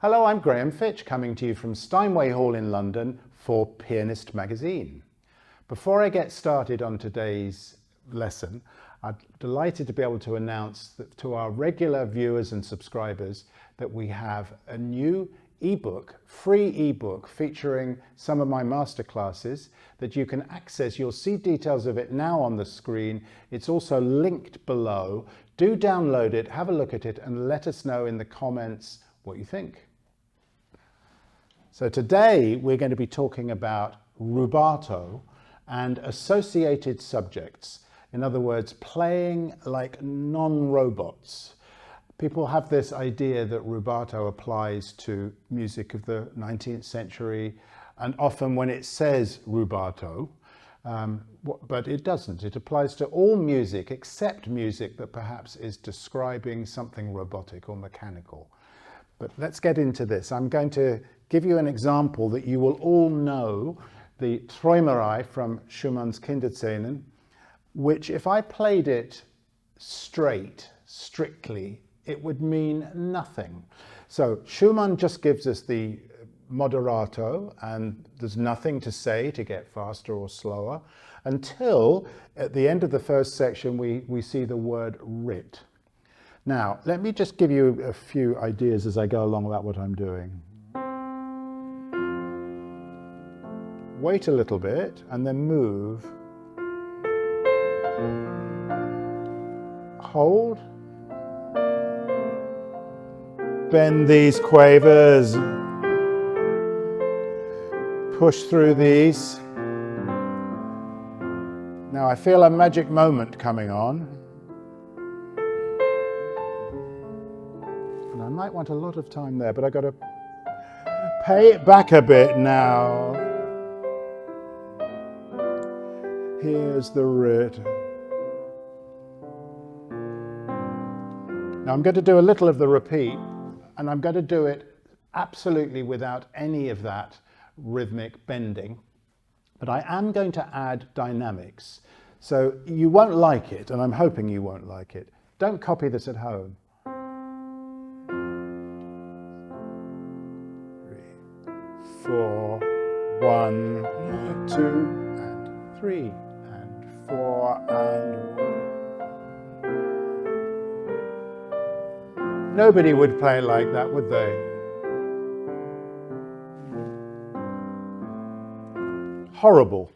Hello, I'm Graham Fitch, coming to you from Steinway Hall in London for Pianist magazine. Before I get started on today's lesson, I'm delighted to be able to announce that to our regular viewers and subscribers that we have a new free ebook featuring some of my masterclasses that you can access. You'll see details of it now on the screen. It's also linked below. Do download it, have a look at it, and let us know in the comments what you think. So today we're going to be talking about rubato and associated subjects. In other words, playing like non-robots. People have this idea that rubato applies to music of the 19th century, and often when it says rubato, but it doesn't. It applies to all music except music that perhaps is describing something robotic or mechanical. But let's get into this. I'm going to give you an example that you will all know, the Träumerei from Schumann's Kinderscenen, which if I played it strictly, it would mean nothing. So Schumann just gives us the moderato, and there's nothing to say to get faster or slower until at the end of the first section we see the word rit. Now, let me just give you a few ideas as I go along about what I'm doing. Wait a little bit and then move. Hold. Bend these quavers. Push through these. Now I feel a magic moment coming on. And I might want a lot of time there, but I've got to pay it back a bit now. Here's the rit. Now I'm going to do a little of the repeat, and I'm going to do it absolutely without any of that rhythmic bending, but I am going to add dynamics. So you won't like it, and I'm hoping you won't like it. Don't copy this at home. 3, 4, 1, 2, and 3, and 4, and 1. Nobody would play it like that, would they? Horrible.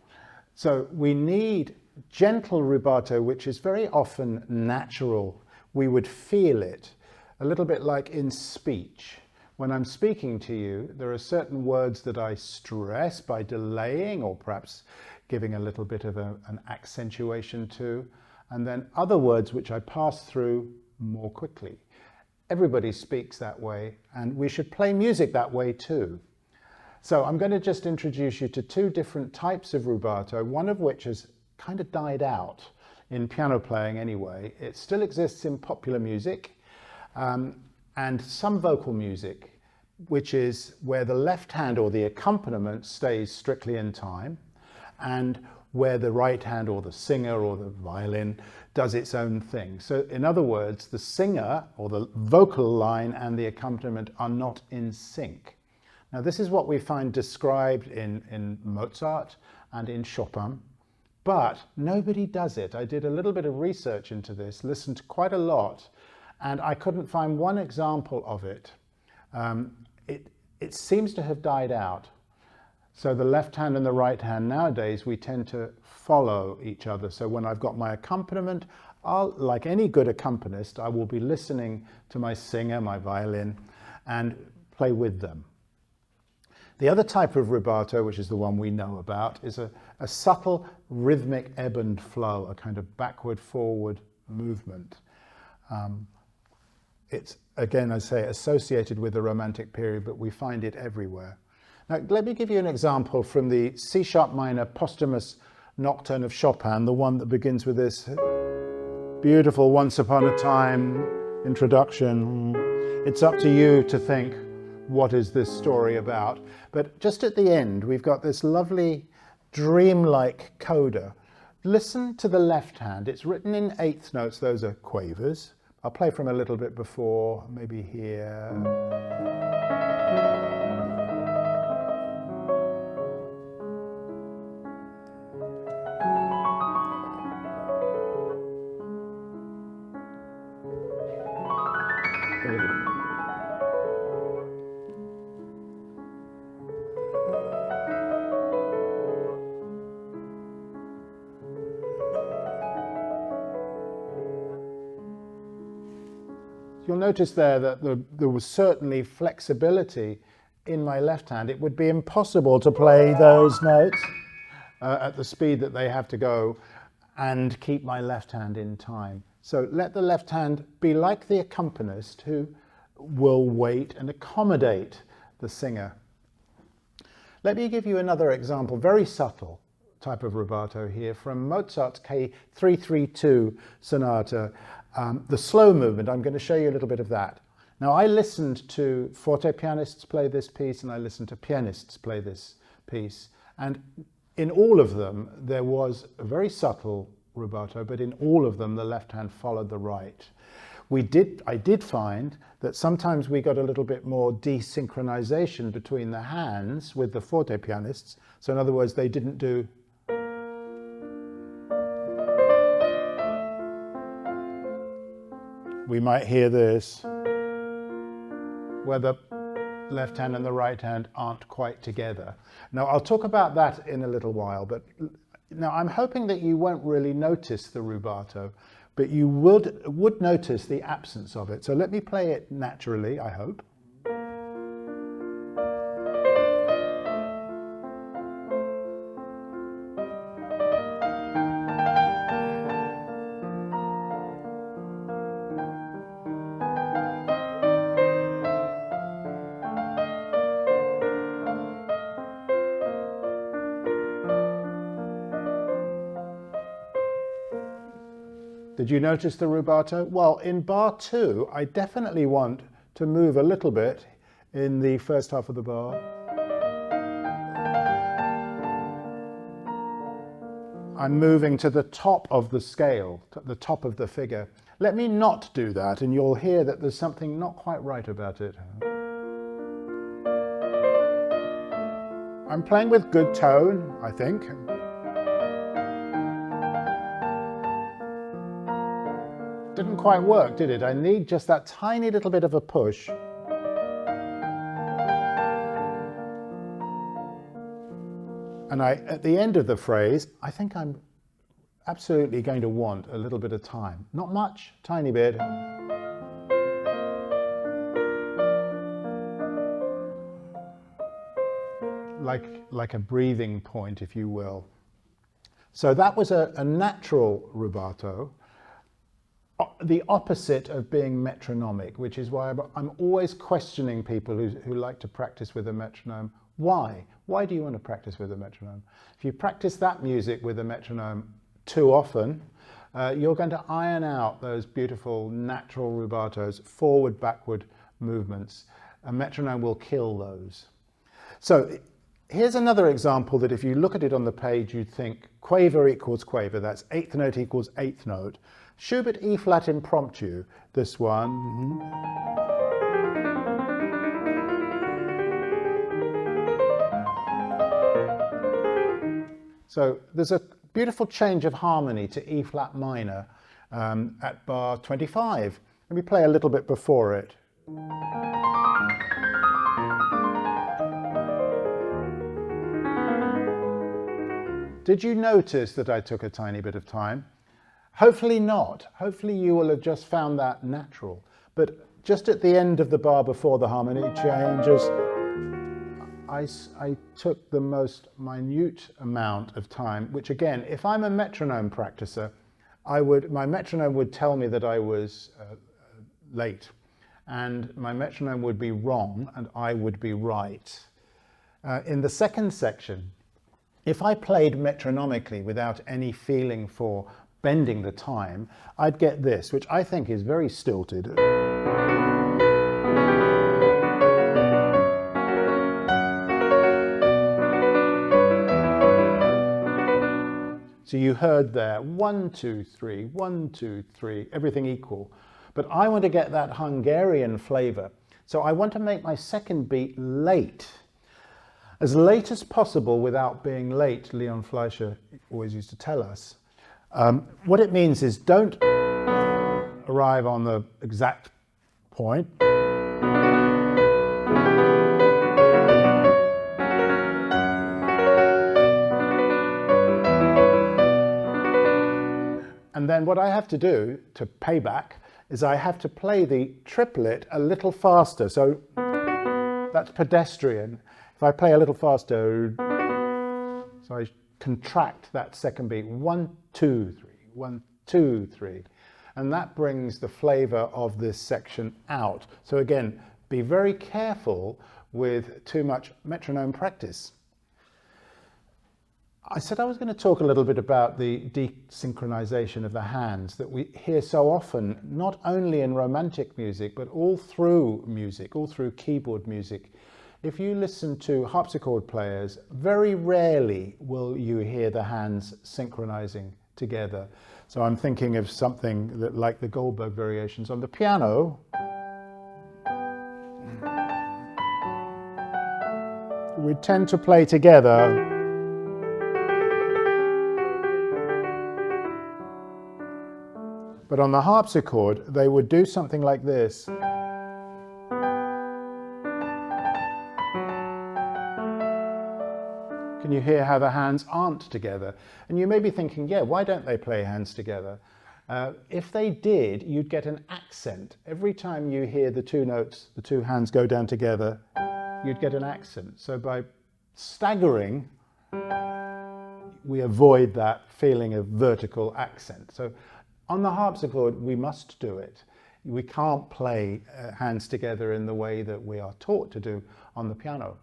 So we need gentle rubato, which is very often natural. We would feel it, a little bit like in speech. When I'm speaking to you, there are certain words that I stress by delaying or perhaps giving a little bit of an accentuation to, and then other words which I pass through more quickly. Everybody speaks that way, and we should play music that way too. So I'm going to just introduce you to two different types of rubato, one of which has kind of died out in piano playing anyway. It still exists in popular music and some vocal music, which is where the left hand or the accompaniment stays strictly in time, and where the right hand or the singer or the violin does its own thing. So in other words, the singer or the vocal line and the accompaniment are not in sync. Now this is what we find described in Mozart and in Chopin, but nobody does it. I did a little bit of research into this, listened quite a lot, and I couldn't find one example of it. It seems to have died out. So the left hand and the right hand nowadays, we tend to follow each other. So when I've got my accompaniment, like any good accompanist, I will be listening to my singer, my violin, and play with them. The other type of rubato, which is the one we know about, is a subtle rhythmic ebb and flow, a kind of backward-forward movement. It's, again, I say, associated with the Romantic period, but we find it everywhere. Now, let me give you an example from the C-sharp minor posthumous nocturne of Chopin, the one that begins with this beautiful Once Upon a Time introduction. It's up to you to think, what is this story about? But just at the end, we've got this lovely dreamlike coda. Listen to the left hand. It's written in eighth notes. Those are quavers. I'll play from a little bit before, maybe here. You'll notice there that there was certainly flexibility in my left hand. It would be impossible to play those notes at the speed that they have to go and keep my left hand in time. So let the left hand be like the accompanist who will wait and accommodate the singer. Let me give you another example, very subtle type of rubato here from Mozart's K332 sonata. The slow movement, I'm going to show you a little bit of that. Now, I listened to forte pianists play this piece and I listened to pianists play this piece. And in all of them, there was a very subtle rubato, but in all of them, the left hand followed the right. I did find that sometimes we got a little bit more desynchronization between the hands with the forte pianists. So in other words, they didn't do. We might hear this, where the left hand and the right hand aren't quite together. Now, I'll talk about that in a little while, but now I'm hoping that you won't really notice the rubato, but you would notice the absence of it. So let me play it naturally, I hope. Did you notice the rubato? Well, in bar 2, I definitely want to move a little bit in the first half of the bar. I'm moving to the top of the scale, to the top of the figure. Let me not do that, and you'll hear that there's something not quite right about it. I'm playing with good tone, I think. Didn't quite work, did it? I need just that tiny little bit of a push. And at the end of the phrase, I think I'm absolutely going to want a little bit of time. Not much, tiny bit. Like a breathing point, if you will. So that was a natural rubato. The opposite of being metronomic, which is why I'm always questioning people who like to practice with a metronome. Why? Why do you want to practice with a metronome? If you practice that music with a metronome too often, you're going to iron out those beautiful natural rubatos, forward, backward movements. A metronome will kill those. So here's another example that if you look at it on the page, you'd think quaver equals quaver. That's eighth note equals eighth note. Schubert E flat impromptu, this one. So there's a beautiful change of harmony to E flat minor at bar 25. Let me play a little bit before it. Did you notice that I took a tiny bit of time? Hopefully not. Hopefully you will have just found that natural. But just at the end of the bar before the harmony changes, I took the most minute amount of time, which again, if I'm a metronome practicer, my metronome would tell me that I was late, and my metronome would be wrong and I would be right. In the second section, if I played metronomically without any feeling for bending the time, I'd get this, which I think is very stilted. So you heard there, 1, 2, 3, 1, 2, 3, everything equal. But I want to get that Hungarian flavor. So I want to make my second beat late. As late as possible without being late, Leon Fleischer always used to tell us. What it means is don't arrive on the exact point. And then what I have to do to pay back is I have to play the triplet a little faster. So that's pedestrian. If I play a little faster, so I contract that second beat, 1, 2, 3, 1, 2, 3. And that brings the flavor of this section out. So again, be very careful with too much metronome practice. I said I was going to talk a little bit about the desynchronization of the hands that we hear so often, not only in romantic music, but all through music, all through keyboard music. If you listen to harpsichord players, very rarely will you hear the hands synchronizing together. So I'm thinking of something that, like the Goldberg variations on the piano. We tend to play together. But on the harpsichord, they would do something like this. Can you hear how the hands aren't together? And you may be thinking, yeah, why don't they play hands together? If they did, you'd get an accent. Every time you hear the two notes, the two hands go down together, you'd get an accent. So by staggering, we avoid that feeling of vertical accent. So on the harpsichord, we must do it. We can't play hands together in the way that we are taught to do on the piano.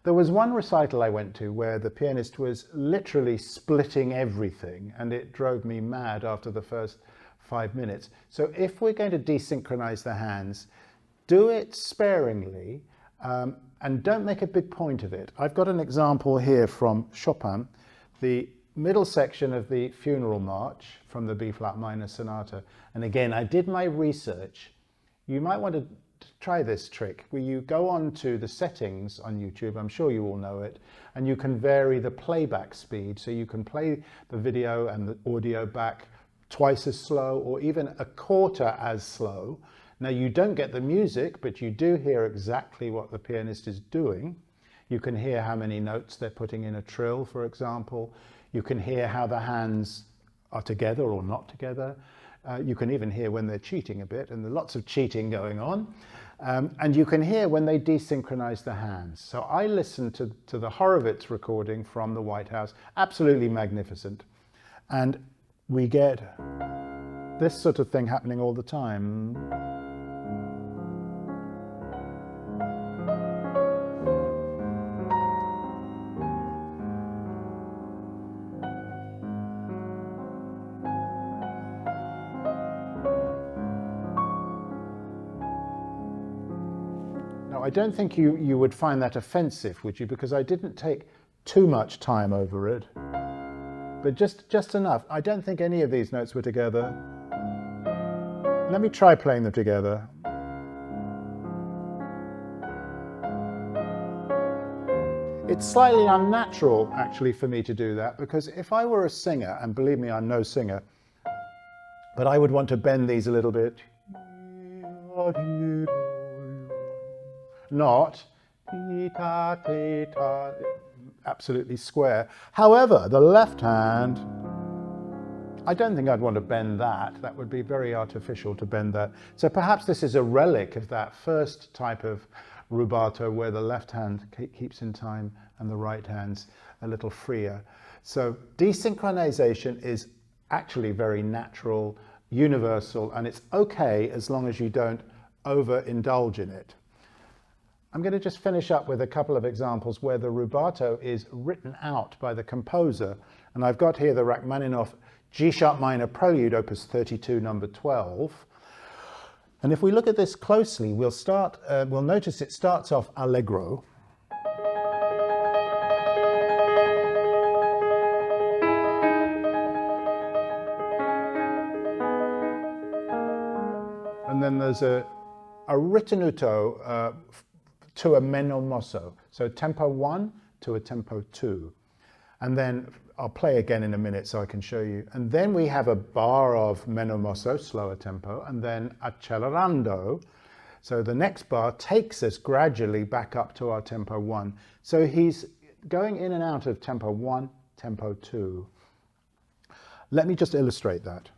There was one recital I went to where the pianist was literally splitting everything, and it drove me mad after the first 5 minutes. So if we're going to desynchronize the hands, do it sparingly and don't make a big point of it. I've got an example here from Chopin, the middle section of the Funeral March from the B-flat minor sonata. And again, I did my research. You might want to try this trick where you go on to the settings on YouTube, I'm sure you all know it, and you can vary the playback speed. So you can play the video and the audio back twice as slow or even a quarter as slow. Now you don't get the music, but you do hear exactly what the pianist is doing. You can hear how many notes they're putting in a trill, for example. You can hear how the hands are together or not together. You can even hear when they're cheating a bit, and there's lots of cheating going on. And you can hear when they desynchronize the hands. So I listened to the Horowitz recording from the White House, absolutely magnificent. And we get this sort of thing happening all the time. I don't think you would find that offensive, would you? Because I didn't take too much time over it, but just enough. I don't think any of these notes were together. Let me try playing them together. It's slightly unnatural, actually, for me to do that, because if I were a singer, and believe me, I'm no singer, but I would want to bend these a little bit. Not absolutely square. However, the left hand, I don't think I'd want to bend that. That would be very artificial to bend that. So perhaps this is a relic of that first type of rubato where the left hand keeps in time and the right hand's a little freer. So desynchronization is actually very natural, universal, and it's okay as long as you don't overindulge in it. I'm going to just finish up with a couple of examples where the rubato is written out by the composer. And I've got here the Rachmaninoff G-sharp minor prelude, opus 32, number 12. And if we look at this closely, we'll notice it starts off allegro. And then there's a ritenuto to a meno mosso, so tempo 1 to a tempo 2. And then I'll play again in a minute so I can show you. And then we have a bar of meno mosso, slower tempo, and then accelerando. So the next bar takes us gradually back up to our tempo 1. So he's going in and out of tempo 1, tempo 2. Let me just illustrate that.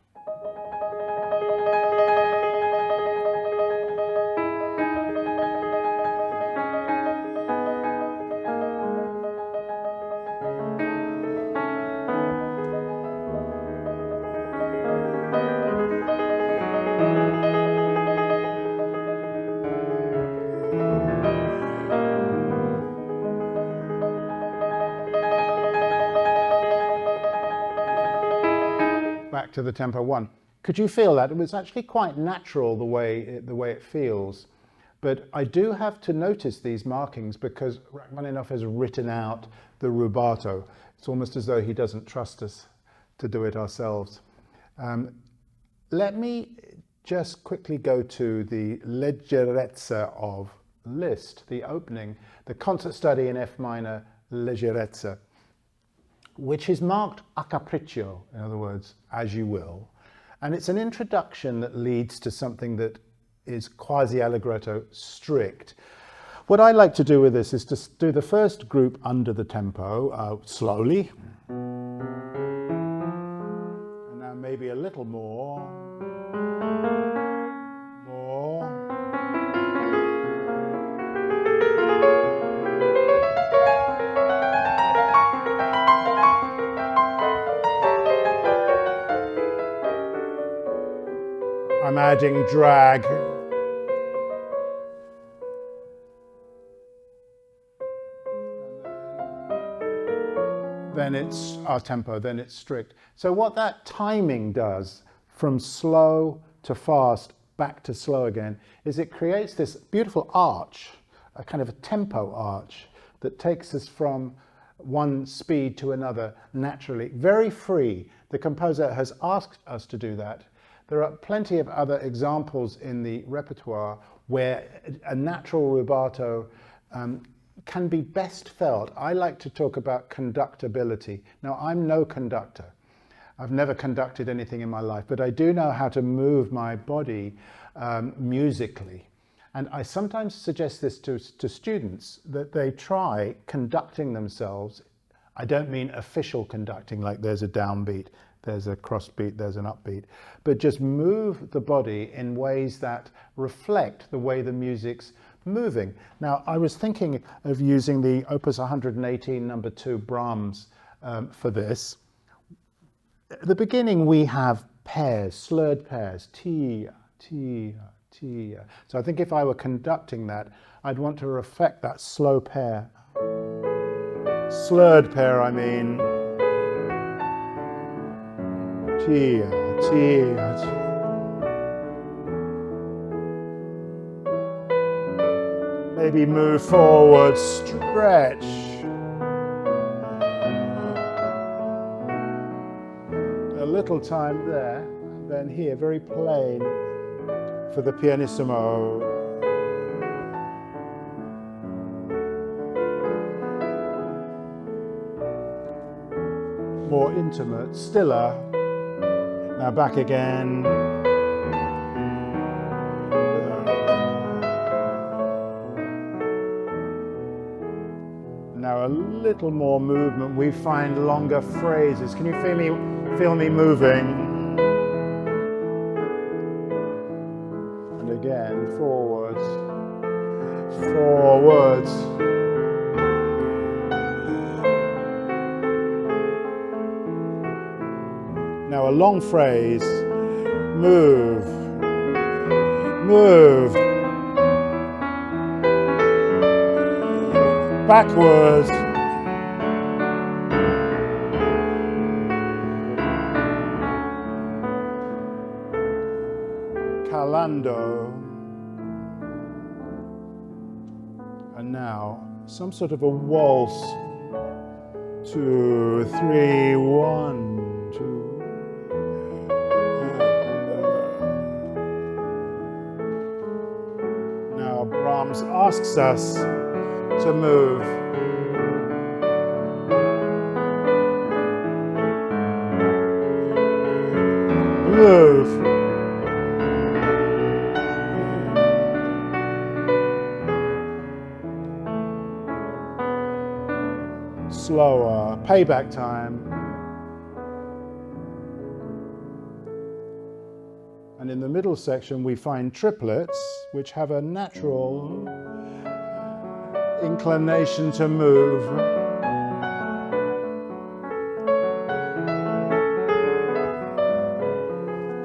Back to the tempo 1. Could you feel that? It was actually quite natural the way it feels. But I do have to notice these markings because Rachmaninoff has written out the rubato. It's almost as though he doesn't trust us to do it ourselves. Let me just quickly go to the leggerezza of Liszt, the opening, the concert study in F minor, leggerezza, which is marked a capriccio, in other words, as you will. And it's an introduction that leads to something that is quasi allegretto, strict. What I like to do with this is to do the first group under the tempo, slowly. And now maybe a little more. I'm adding drag. Then it's our tempo, then it's strict. So what that timing does from slow to fast, back to slow again, is it creates this beautiful arch, a kind of a tempo arch that takes us from one speed to another naturally, very free. The composer has asked us to do that. There are plenty of other examples in the repertoire where a natural rubato can be best felt. I like to talk about conductability. Now, I'm no conductor. I've never conducted anything in my life, but I do know how to move my body musically. And I sometimes suggest this to students, that they try conducting themselves. I don't mean official conducting, like there's a downbeat, there's a crossbeat, there's an upbeat, but just move the body in ways that reflect the way the music's moving. Now, I was thinking of using the Opus 118 number 2 Brahms for this. At the beginning, we have pairs, slurred pairs, tia, tia, tia. So I think if I were conducting that, I'd want to reflect that slow pair. Slurred pair, I mean. Tia, tia, tia. Maybe move forward, stretch. A little time there, then here, very plain for the pianissimo. More intimate, stiller. Now back again. Now a little more movement. We find longer phrases. Can you feel me moving? And again, forwards, forwards. Now a long phrase, move, move, backwards, calando, and now some sort of a waltz, 2, 3, 1, 2. Now Brahms asks us to move. slower, payback time. And in the middle section, we find triplets, which have a natural inclination to move.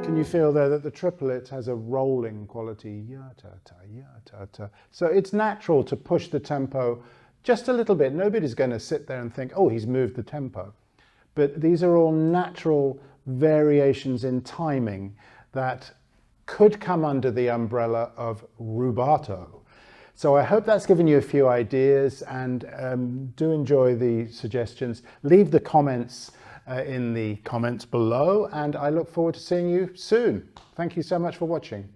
Can you feel there that the triplet has a rolling quality? Ya ta ta, ya ta ta. So it's natural to push the tempo just a little bit. Nobody's going to sit there and think, oh, he's moved the tempo. But these are all natural variations in timing that could come under the umbrella of rubato. So I hope that's given you a few ideas, and do enjoy the suggestions. Leave the comments in the comments below, and I look forward to seeing you soon. Thank you so much for watching.